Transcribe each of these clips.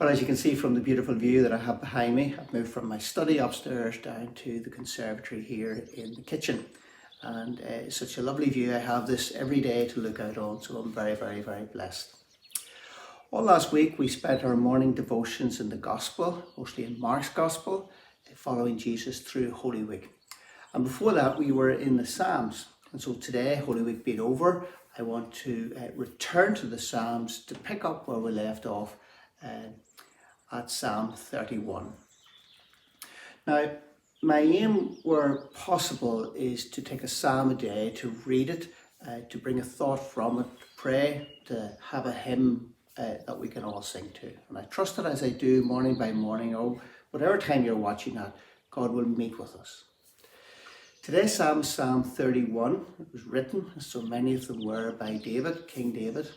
Well, as you can see from the beautiful view that I have behind me, I've moved from my study upstairs down to the conservatory here in the kitchen. And it's such a lovely view. I have this every day to look out on, so I'm very, very, very blessed. All last week we spent our morning devotions in the Gospel, mostly in Mark's Gospel, following Jesus through Holy Week. And before that we were in the Psalms. And so today, Holy Week being over, I want to return to the Psalms to pick up where we left off at Psalm 31. Now, my aim where possible is to take a psalm a day, to read it, to bring a thought from it, to pray, to have a hymn that we can all sing to. And I trust that as I do morning by morning, or whatever time you're watching that, God will meet with us. Today's psalm is Psalm 31. It was written, as so many of them were, by David, King David,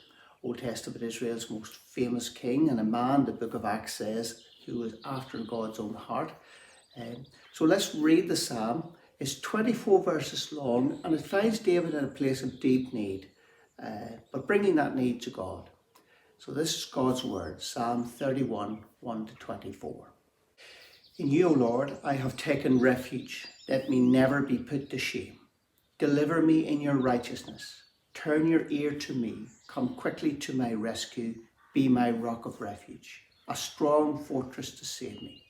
Old Testament Israel's most famous king, and a man, the book of Acts says, who was after God's own heart. So let's read the psalm. It's 24 verses long, and it finds David in a place of deep need, but bringing that need to God. So this is God's word, Psalm 31, 1 to 24. In you, O Lord, I have taken refuge. Let me never be put to shame. Deliver me in your righteousness. Turn your ear to me. Come quickly to my rescue. Be my rock of refuge, a strong fortress to save me.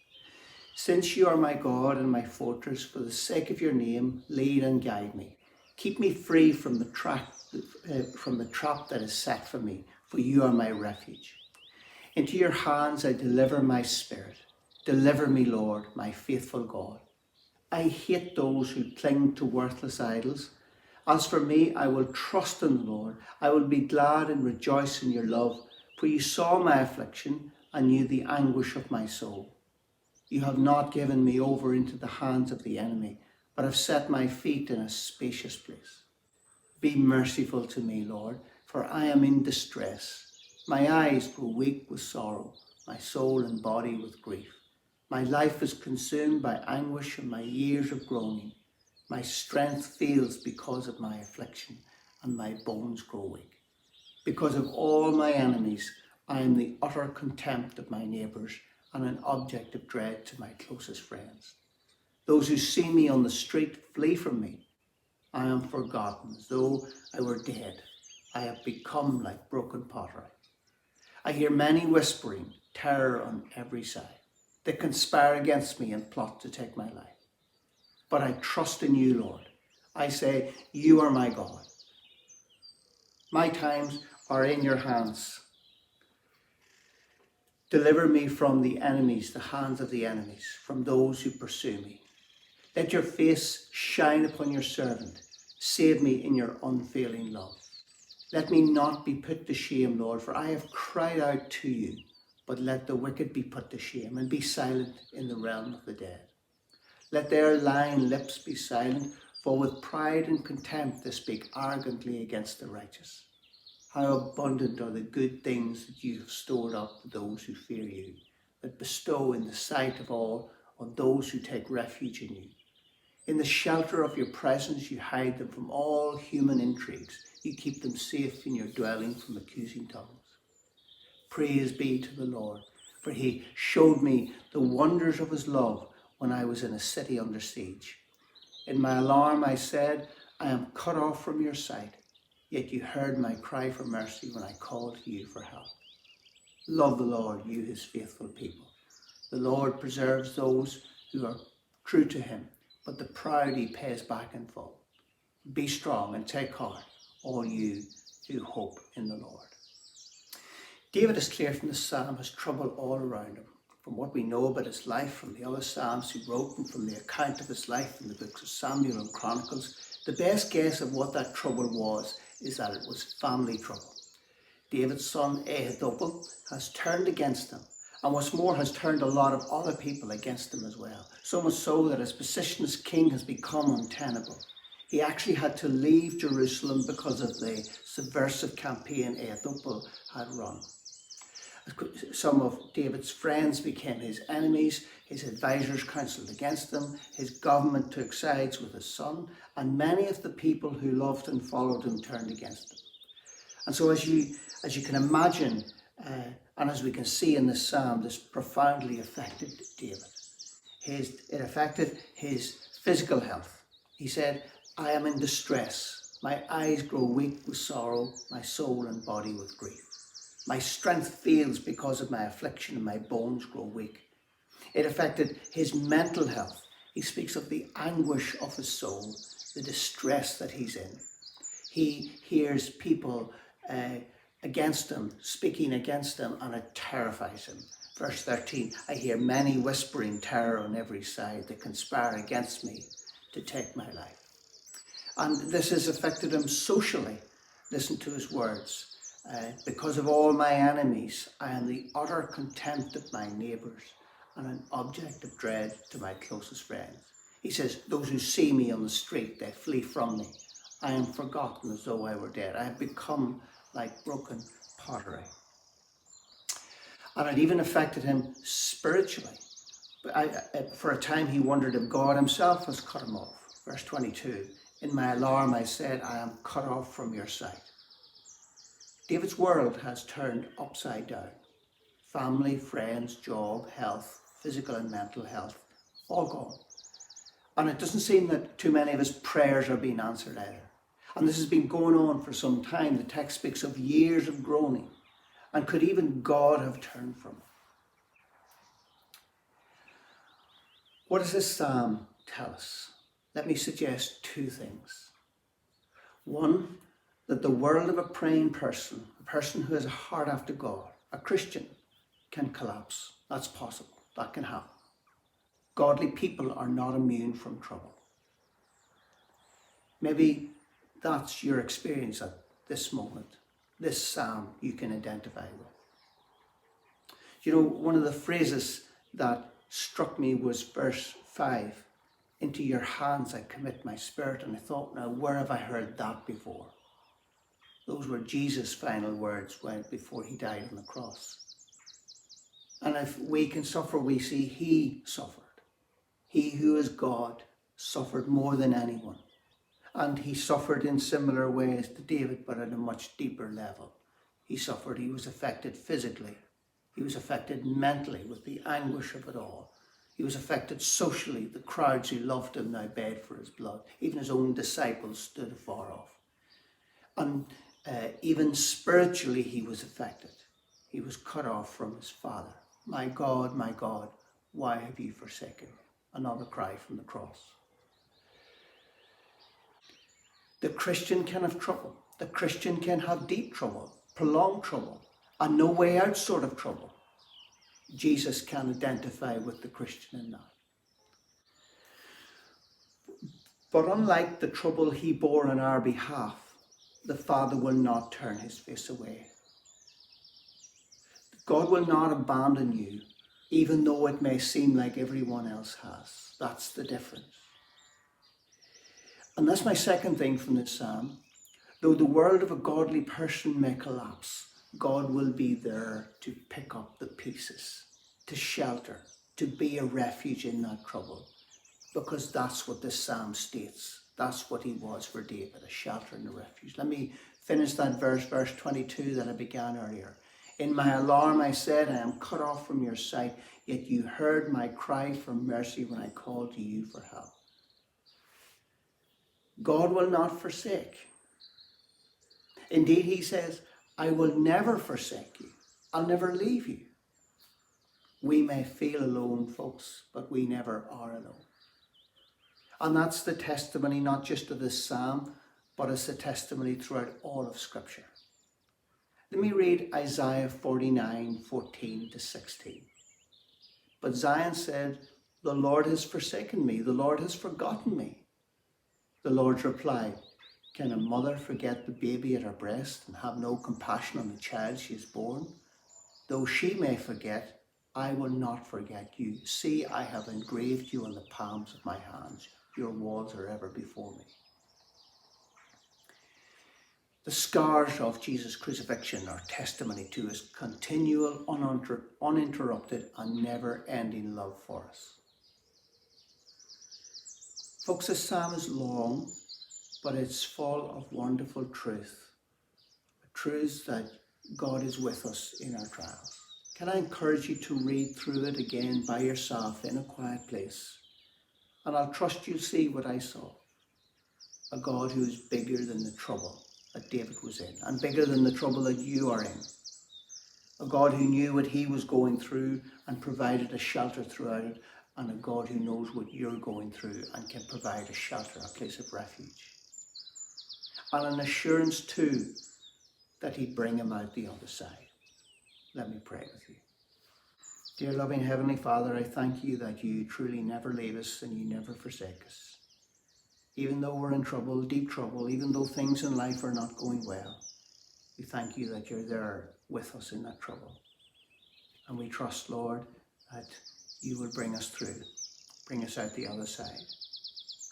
Since you are my God and my fortress, for the sake of your name, lead and guide me. Keep me free from the trap that is set for me, for you are my refuge. Into your hands I deliver my spirit. Deliver me, Lord, my faithful God. I hate those who cling to worthless idols. As for me, I will trust in the Lord. I will be glad and rejoice in your love, for you saw my affliction and knew the anguish of my soul. You have not given me over into the hands of the enemy, but have set my feet in a spacious place. Be merciful to me, Lord, for I am in distress. My eyes grow weak with sorrow, my soul and body with grief. My life is consumed by anguish and my years of groaning. My strength fails because of my affliction, and my bones grow weak. Because of all my enemies, I am the utter contempt of my neighbours, and an object of dread to my closest friends. Those who see me on the street flee from me. I am forgotten, as though I were dead. I have become like broken pottery. I hear many whispering, terror on every side. They conspire against me and plot to take my life. But I trust in you, Lord. I say, you are my God. My times are in your hands. Deliver me from the enemies, the hands of the enemies, from those who pursue me. Let your face shine upon your servant. Save me in your unfailing love. Let me not be put to shame, Lord, for I have cried out to you. But let the wicked be put to shame and be silent in the realm of the dead. Let their lying lips be silent, for with pride and contempt they speak arrogantly against the righteous. How abundant are the good things that you have stored up for those who fear you, that bestow in the sight of all on those who take refuge in you. In the shelter of your presence you hide them from all human intrigues. You keep them safe in your dwelling from accusing tongues. Praise be to the Lord, for he showed me the wonders of his love when I was in a city under siege. In my alarm I said, I am cut off from your sight. Yet you heard my cry for mercy when I called to you for help. Love the Lord, you his faithful people. The Lord preserves those who are true to him, but the proud he pays back in full. Be strong and take heart, all you who hope in the Lord. David is clear from the psalm has trouble all around him. From what we know about his life, from the other psalms he wrote, and from the account of his life in the books of Samuel and Chronicles, the best guess of what that trouble was is that it was family trouble. David's son Ahithophel has turned against him, and what's more, has turned a lot of other people against him as well. So much so that his position as king has become untenable. He actually had to leave Jerusalem because of the subversive campaign Ahithophel had run. Some of David's friends became his enemies, his advisors counselled against him, his government took sides with his son, and many of the people who loved and followed him turned against him. And so as you can imagine, And as we can see in this psalm, this profoundly affected David. It affected his physical health. He said, I am in distress. My eyes grow weak with sorrow, my soul and body with grief. My strength fails because of my affliction, and my bones grow weak. It affected his mental health. He speaks of the anguish of his soul, the distress that he's in. He hears people against him, speaking against him, and it terrifies him. Verse 13, I hear many whispering terror on every side. They conspire against me to take my life. And this has affected him socially. Listen to his words. Because of all my enemies, I am the utter contempt of my neighbours and an object of dread to my closest friends. He says, those who see me on the street, they flee from me. I am forgotten as though I were dead. I have become like broken pottery. And it even affected him spiritually. For a time he wondered if God himself has cut him off. Verse 22, in my alarm I said, I am cut off from your sight. David's world has turned upside down. Family, friends, job, health, physical and mental health, all gone. And it doesn't seem that too many of his prayers are being answered either. And this has been going on for some time. The text speaks of years of groaning. And could even God have turned from him? What does this psalm tell us? Let me suggest two things. One, that the world of a praying person, a person who has a heart after God, a Christian, can collapse. That's possible. That can happen. Godly people are not immune from trouble. Maybe that's your experience at this moment. This psalm you can identify with. You know, one of the phrases that struck me was verse 5. Into your hands I commit my spirit. And I thought, now where have I heard that before? Those were Jesus' final words before he died on the cross. And if we can suffer, we see he suffered. He who is God suffered more than anyone. And he suffered in similar ways to David, but at a much deeper level. He suffered, he was affected physically. He was affected mentally with the anguish of it all. He was affected socially. The crowds who loved him now begged for his blood. Even his own disciples stood afar off. And even spiritually he was affected. He was cut off from his Father. My God, why have you forsaken me? Another cry from the cross. The Christian can have trouble. The Christian can have deep trouble, prolonged trouble, a no way out sort of trouble. Jesus can identify with the Christian in that. But unlike the trouble he bore on our behalf, the Father will not turn his face away. God will not abandon you, even though it may seem like everyone else has. That's the difference. And that's my second thing from this psalm. Though the world of a godly person may collapse, God will be there to pick up the pieces, to shelter, to be a refuge in that trouble. Because that's what this psalm states. That's what he was for David, a shelter and a refuge. Let me finish that verse 22 that I began earlier. In my alarm I said, I am cut off from your sight, yet you heard my cry for mercy when I called to you for help. God will not forsake. Indeed, he says, I will never forsake you. I'll never leave you. We may feel alone, folks, but we never are alone. And that's the testimony not just of this psalm, but it's a testimony throughout all of Scripture. Let me read Isaiah 49:14-16. But Zion said, the Lord has forsaken me, the Lord has forgotten me. The Lord's reply, can a mother forget the baby at her breast and have no compassion on the child she has born? Though she may forget, I will not forget you. See, I have engraved you on the palms of my hands. Your walls are ever before me. The scars of Jesus' crucifixion are testimony to his continual, uninterrupted and never-ending love for us. Folks, this psalm is long, but it's full of wonderful truth. Truths that God is with us in our trials. can I encourage you to read through it again by yourself in a quiet place? And I'll trust you'll see what I saw. A God who is bigger than the trouble that David was in, and bigger than the trouble that you are in. A God who knew what he was going through and provided a shelter throughout it, and a God who knows what you're going through and can provide a shelter, a place of refuge. And an assurance too that he'd bring him out the other side. Let me pray with you. Dear loving Heavenly Father, I thank you that you truly never leave us and you never forsake us. Even though we're in trouble, deep trouble, even though things in life are not going well, we thank you that you're there with us in that trouble. And we trust, Lord, that you will bring us through, bring us out the other side.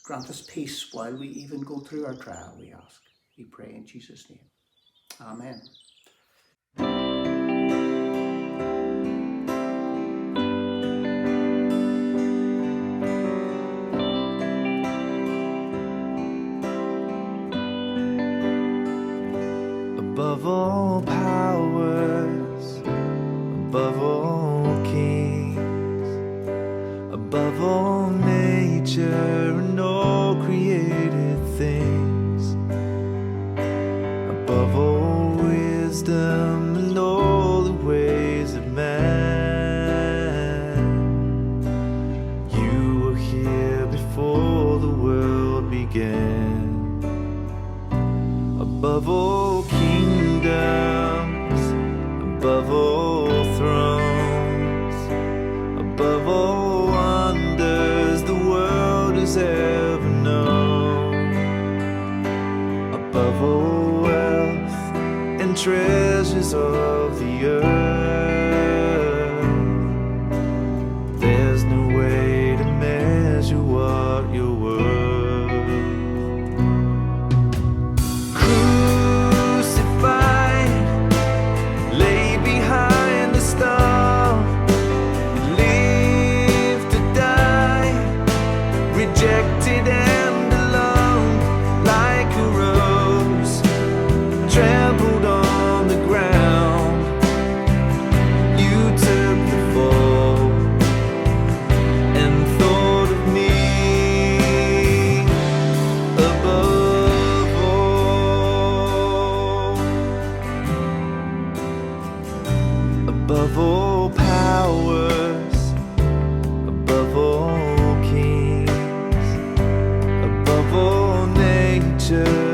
Grant us peace while we even go through our trial, we ask. We pray in Jesus' name. Amen. Above all powers, above all kings, above all nature and all created things, above all wisdom and all the ways of man, you were here before the world began. Above all kingdoms, above all thrones, above all wonders the world has ever known, above all wealth and treasures of the earth, there's no way to measure what you're worth. Rejected and alone, like a rose trampled on the ground. You took the fall and thought of me above all, above all powers, above all kings, above all nature